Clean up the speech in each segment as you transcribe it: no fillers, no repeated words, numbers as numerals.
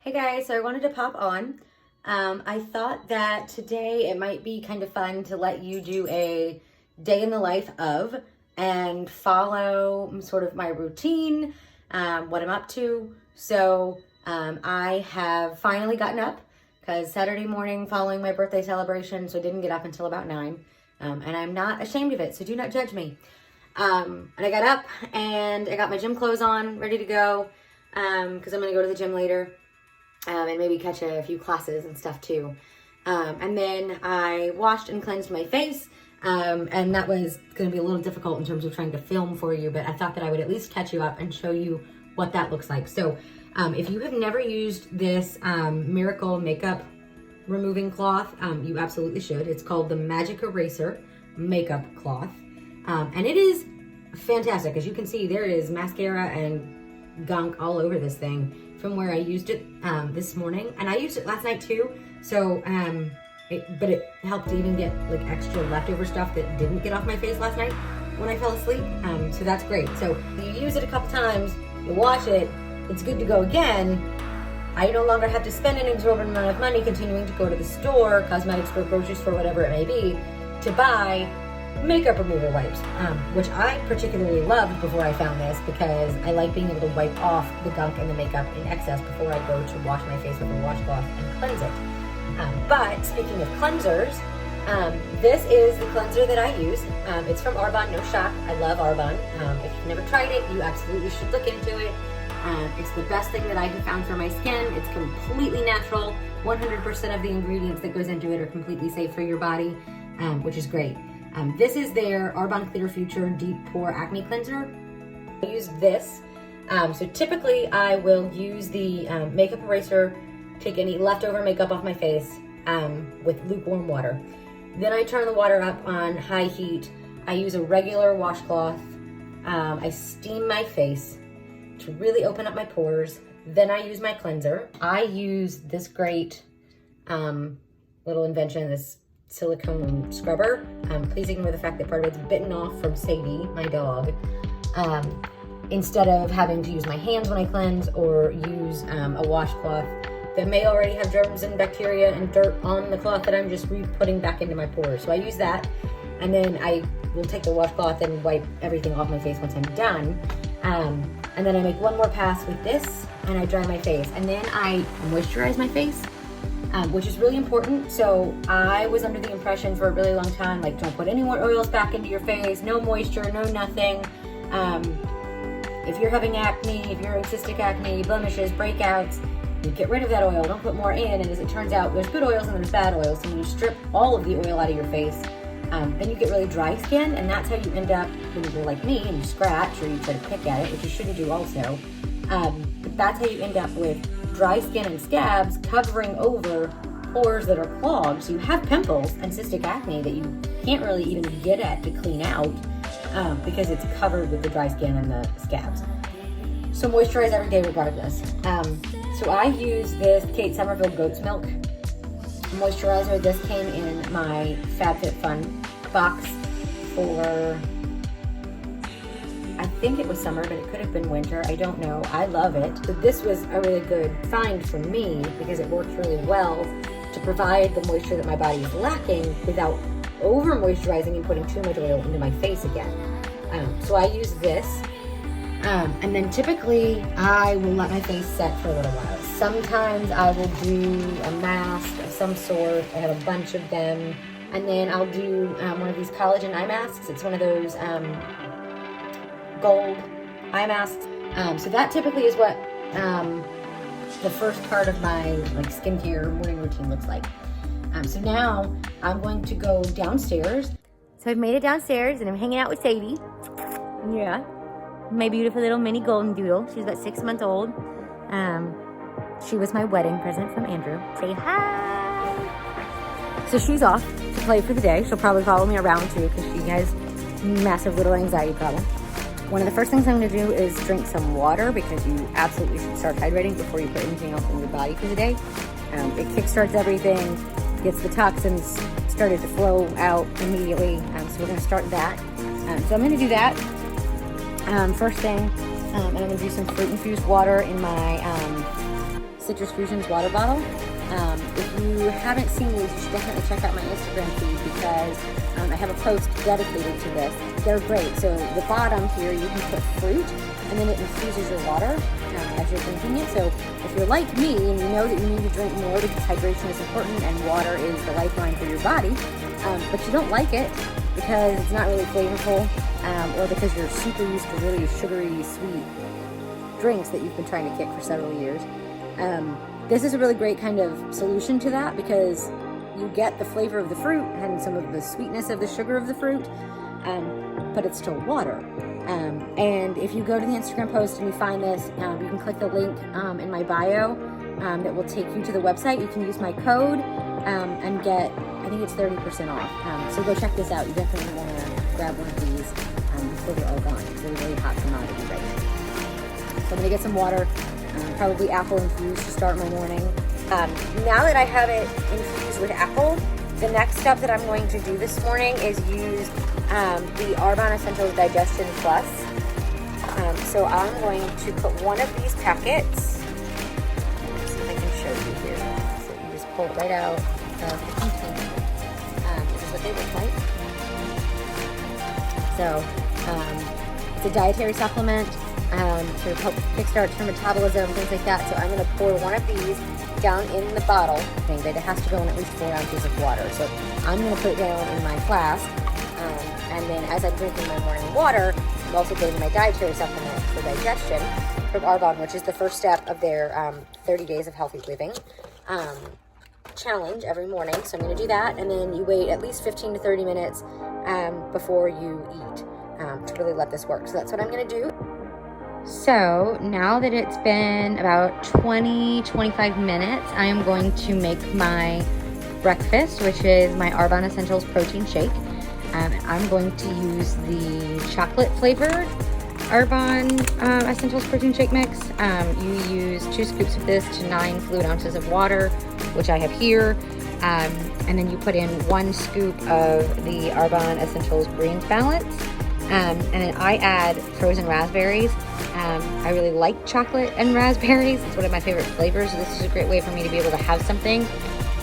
Hey guys, so I wanted to pop on. I thought that today it might be kind of fun to let you do a day in the life of and follow sort of my routine, what I'm up to. So I have finally gotten up because Saturday morning following my birthday celebration, so I didn't get up until about 9. And I'm not ashamed of it, so do not judge me. And I got up and I got my gym clothes on, ready to go, because I'm going to go to the gym later. And maybe catch a few classes and stuff too. And then I washed and cleansed my face. And that was going to be a little difficult in terms of trying to film for you, but I thought that I would at least catch you up and show you what that looks like. So if you have never used this Miracle makeup removing cloth, you absolutely should. It's called the Magic Eraser Makeup Cloth. And it is fantastic. As you can see, there is mascara and gunk all over this thing from where I used it this morning, and I used it last night too. So, but it helped to even get like extra leftover stuff that didn't get off my face last night when I fell asleep. So that's great. So you use it a couple times, you wash it, it's good to go again. I no longer have to spend an exorbitant amount of money continuing to go to the store, cosmetic store, grocery store, whatever it may be, to buy makeup remover wipes, which I particularly loved before I found this because I like being able to wipe off the gunk and the makeup in excess before I go to wash my face with a washcloth and cleanse it. But speaking of cleansers, this is the cleanser that I use. It's from Arbonne, no shock. I love Arbonne. If you've never tried it, you absolutely should look into it. It's the best thing that I have found for my skin. It's completely natural. 100% of the ingredients that goes into it are completely safe for your body, which is great. This is their Arbonne Clear Future Deep Pore Acne Cleanser. I use this. So typically I will use the makeup eraser, take any leftover makeup off my face with lukewarm water. Then I turn the water up on high heat. I use a regular washcloth. I steam my face to really open up my pores. Then I use my cleanser. I use this great little invention, this silicone scrubber. Please ignore the fact that part of it's bitten off from Sadie, my dog. Instead of having to use my hands when I cleanse or use a washcloth that may already have germs and bacteria and dirt on the cloth that I'm just putting back into my pores. So I use that, and then I will take the washcloth and wipe everything off my face once I'm done. And then I make one more pass with this and I dry my face, and then I moisturize my face. Which is really important. So I was under the impression for a really long time, like, don't put any more oils back into your face, no moisture, no nothing. If you're having acne, if you're having cystic acne, blemishes, breakouts, you get rid of that oil, don't put more in. And as it turns out, there's good oils and there's bad oils. So when you strip all of the oil out of your face, then you get really dry skin, and that's how you end up when you're like me and you scratch or you try to pick at it, which you shouldn't do also. But that's how you end up with dry skin and scabs covering over pores that are clogged. So you have pimples and cystic acne that you can't really even get at to clean out because it's covered with the dry skin and the scabs. So moisturize every day regardless. So I use this Kate Somerville Goat's Milk moisturizer. This came in my FabFitFun box for, I think it was summer, but it could have been winter. I don't know. I love it. So this was a really good find for me because it works really well to provide the moisture that my body is lacking without over moisturizing and putting too much oil into my face again. So I use this. And then typically I will let my face set for a little while. Sometimes I will do a mask of some sort. I have a bunch of them. And then I'll do one of these collagen eye masks. It's one of those gold eye masks. So that typically is what the first part of my like skincare morning routine looks like. So now I'm going to go downstairs. So I've made it downstairs and I'm hanging out with Sadie. Yeah. My beautiful little mini golden doodle. She's about 6 months old. She was my wedding present from Andrew. Say hi. So she's off to play for the day. She'll probably follow me around too because she has massive little anxiety problem. One of the first things I'm going to do is drink some water because you absolutely should start hydrating before you put anything else in your body for the day. It kickstarts everything, gets the toxins started to flow out immediately. So we're going to start that. So I'm going to do that first thing. And I'm going to do some fruit-infused water in my Citrus Fusions water bottle. If you haven't seen these, you should definitely check out my Instagram feed because I have a post dedicated to this. They're great. So the bottom here, you can put fruit, and then it infuses your water as you're drinking it. So if you're like me and you know that you need to drink more because hydration is important and water is the lifeline for your body, but you don't like it because it's not really flavorful, or because you're super used to really sugary, sweet drinks that you've been trying to kick for several years, this is a really great kind of solution to that because you get the flavor of the fruit and some of the sweetness of the sugar of the fruit, but it's still water. And if you go to the Instagram post and you find this, you can click the link in my bio that will take you to the website. You can use my code and get, I think it's 30% off. So go check this out. You definitely want to grab one of these before they're all gone because they're really hot commodity right now. So I'm going to get some water, probably apple infused to start my morning. Now that I have it infused with apple, the next step that I'm going to do this morning is use the Arbonne Essentials Digestion Plus. So I'm going to put one of these packets. Let's see if I can show you here. So you just pull it right out of the container. This is what they look like. So it's a dietary supplement to help kickstart your metabolism, things like that. So I'm going to pour one of these down in the bottle. I think that it has to go in at least 4 ounces of water. So I'm going to put it down in my flask. And then as I'm drinking my morning water, I'm also getting my dietary supplement for digestion from Arbonne, which is the first step of their 30 days of healthy living challenge every morning. So I'm going to do that. And then you wait at least 15 to 30 minutes before you eat to really let this work. So that's what I'm going to do. So now that it's been about 20-25 minutes, I am going to make my breakfast, which is my Arbonne Essentials protein shake. I'm going to use the chocolate flavored Arbonne Essentials protein shake mix. You use 2 scoops of this to 9 fluid ounces of water, which I have here. And then you put in 1 scoop of the Arbonne Essentials Greens Balance. And then I add frozen raspberries. I really like chocolate and raspberries. It's one of my favorite flavors. So this is a great way for me to be able to have something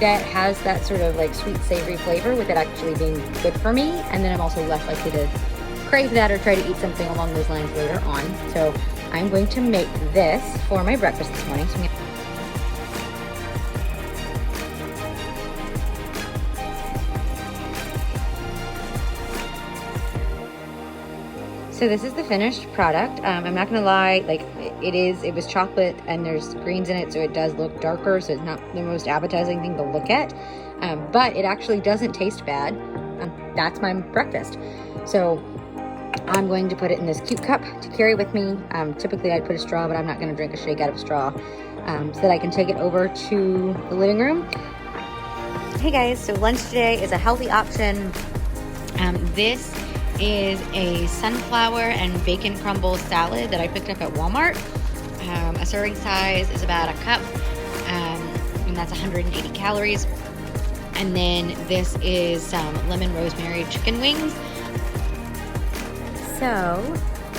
that has that sort of like sweet, savory flavor with it actually being good for me. And then I'm also less likely to crave that or try to eat something along those lines later on. So I'm going to make this for my breakfast this morning. So this is the finished product. I'm not gonna lie, like it was chocolate and there's greens in it, so it does look darker, so it's not the most appetizing thing to look at, but it actually doesn't taste bad. That's my breakfast. So I'm going to put it in this cute cup to carry with me. Typically I'd put a straw, but I'm not gonna drink a shake out of a straw, so that I can take it over to the living room. Hey guys, so lunch today is a healthy option. This is a sunflower and bacon crumble salad that I picked up at Walmart. A serving size is about a cup, and that's 180 calories. And then this is some lemon rosemary chicken wings. So,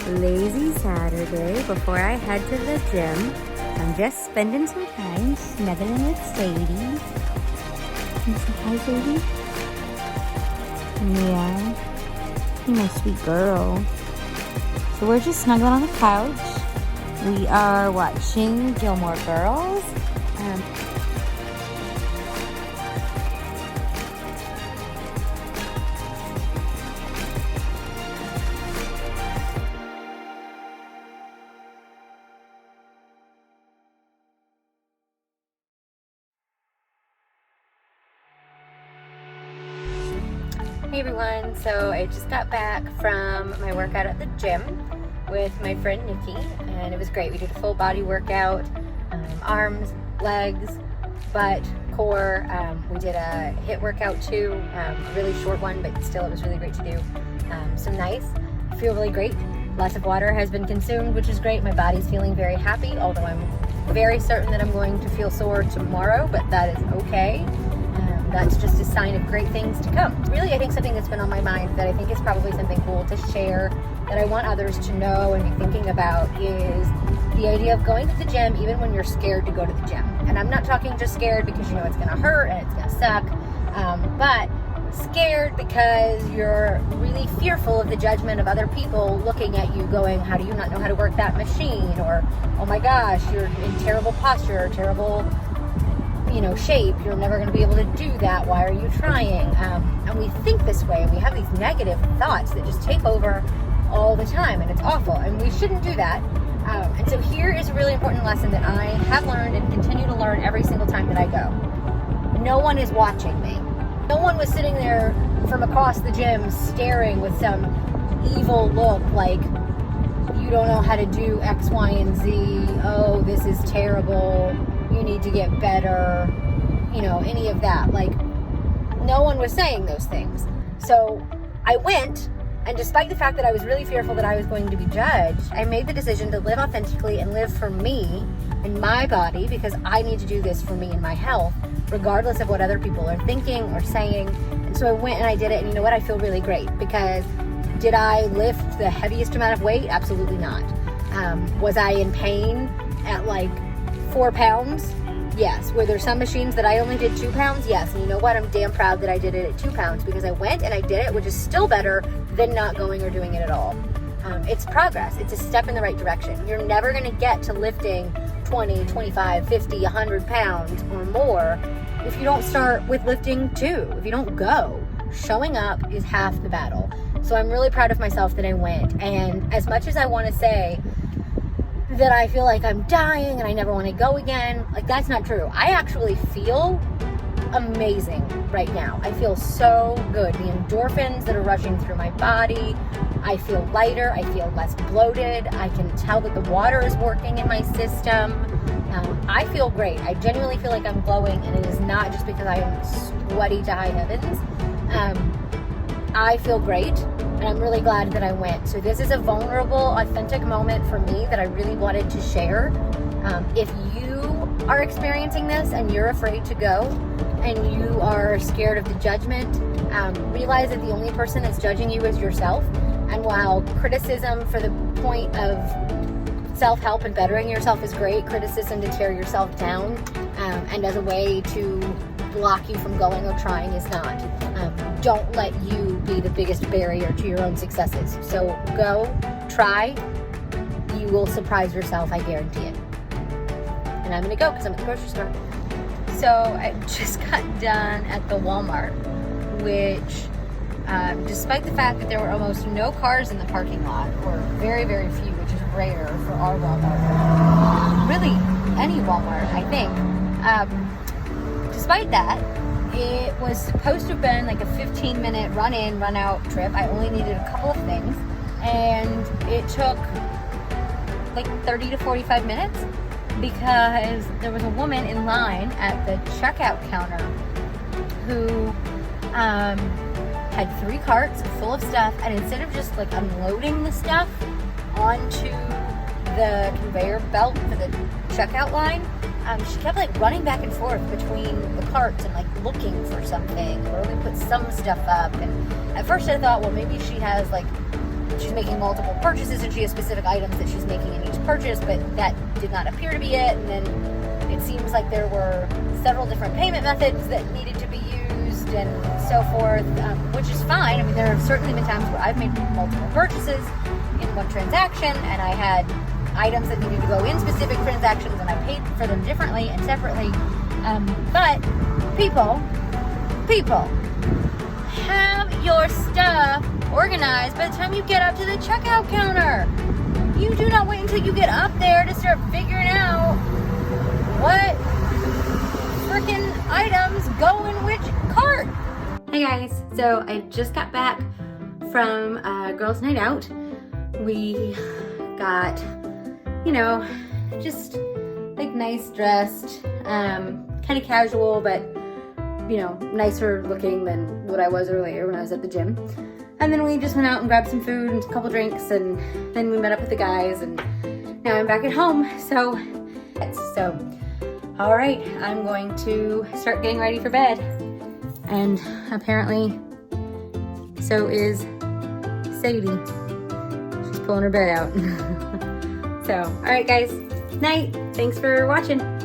lazy Saturday before I head to the gym. I'm just spending some time snuggling with Sadie. Can you say hi, Sadie? Yeah. You're my sweet girl. So we're just snuggling on the couch. We are watching Gilmore Girls. Hey everyone, so I just got back from my workout at the gym with my friend Nikki, and it was great. We did a full body workout, arms, legs, butt, core. We did a HIIT workout too, a really short one, but still it was really great to do. So nice, I feel really great. Lots of water has been consumed, which is great. My body's feeling very happy, although I'm very certain that I'm going to feel sore tomorrow, but that is okay. That's just a sign of great things to come. Really, I think something that's been on my mind that I think is probably something cool to share that I want others to know and be thinking about is the idea of going to the gym even when you're scared to go to the gym. And I'm not talking just scared because you know it's going to hurt and it's going to suck, but scared because you're really fearful of the judgment of other people looking at you going, how do you not know how to work that machine? Or, oh my gosh, you're in terrible posture, terrible, shape. You're never going to be able to do that. Why are you trying? And we think this way, and we have these negative thoughts that just take over all the time, and it's awful, and we shouldn't do that. And so here is a really important lesson that I have learned and continue to learn every single time that I go. No one is watching me. No one was sitting there from across the gym staring with some evil look like, you don't know how to do X, Y, and Z. Oh, this is terrible. You need to get better. Any of that. Like, no one was saying those things. So I went, and despite the fact that I was really fearful that I was going to be judged, I made the decision to live authentically and live for me and my body, because I need to do this for me and my health, regardless of what other people are thinking or saying. And so I went and I did it, and you know what? I feel really great, because did I lift the heaviest amount of weight? Absolutely not. Was I in pain at like 4 pounds? Yes. Were there some machines that I only did 2 pounds? Yes. And you know what? I'm damn proud that I did it at 2 pounds, because I went and I did it, which is still better than not going or doing it at all. It's progress. It's a step in the right direction. You're never going to get to lifting 20, 25, 50, 100 pounds or more if you don't start with lifting 2. If you don't go, showing up is half the battle. So I'm really proud of myself that I went. And as much as I want to say that I feel like I'm dying and I never want to go again, like, that's not true. I actually feel amazing right now. I feel so good. The endorphins that are rushing through my body, I feel lighter, I feel less bloated, I can tell that the water is working in my system. I feel great. I genuinely feel like I'm glowing, and it is not just because I am sweaty to high heavens. I feel great, and I'm really glad that I went. So this is a vulnerable, authentic moment for me that I really wanted to share. If you are experiencing this and you're afraid to go, and you are scared of the judgment, realize that the only person that's judging you is yourself. And while criticism for the point of self-help and bettering yourself is great, criticism to tear yourself down and as a way to block you from going or trying is not. Don't let you be the biggest barrier to your own successes. So go, try, you will surprise yourself, I guarantee it. And I'm gonna go because I'm at the grocery store. So I just got done at the Walmart, which despite the fact that there were almost no cars in the parking lot, or very, very few, which is rare for our Walmart, really any Walmart, I think. Despite that, it was supposed to have been like a 15-minute run-in, run-out trip. I only needed a couple of things, and it took like 30 to 45 minutes because there was a woman in line at the checkout counter who had 3 carts full of stuff, and instead of just like unloading the stuff onto the conveyor belt for the checkout line, she kept like running back and forth between the carts and like looking for something, or we put some stuff up. And at first I thought, well, maybe she has like, she's making multiple purchases and she has specific items that she's making in each purchase, but that did not appear to be it. And then it seems like there were several different payment methods that needed to be used and so forth, which is fine. I mean, there have certainly been times where I've made multiple purchases in one transaction, and I had items that needed to go in specific transactions, and I paid for them differently and separately. But people, have your stuff organized by the time you get up to the checkout counter. You do not wait until you get up there to start figuring out what freaking items go in which cart. Hey guys, so I just got back from girls' night out. We got, just like nice dressed, kind of casual, but nicer looking than what I was earlier when I was at the gym. And then we just went out and grabbed some food and a couple drinks, and then we met up with the guys, and now I'm back at home. So all right, I'm going to start getting ready for bed. And apparently so is Sadie. She's pulling her bed out. So, all right guys, Night. Thanks for watching.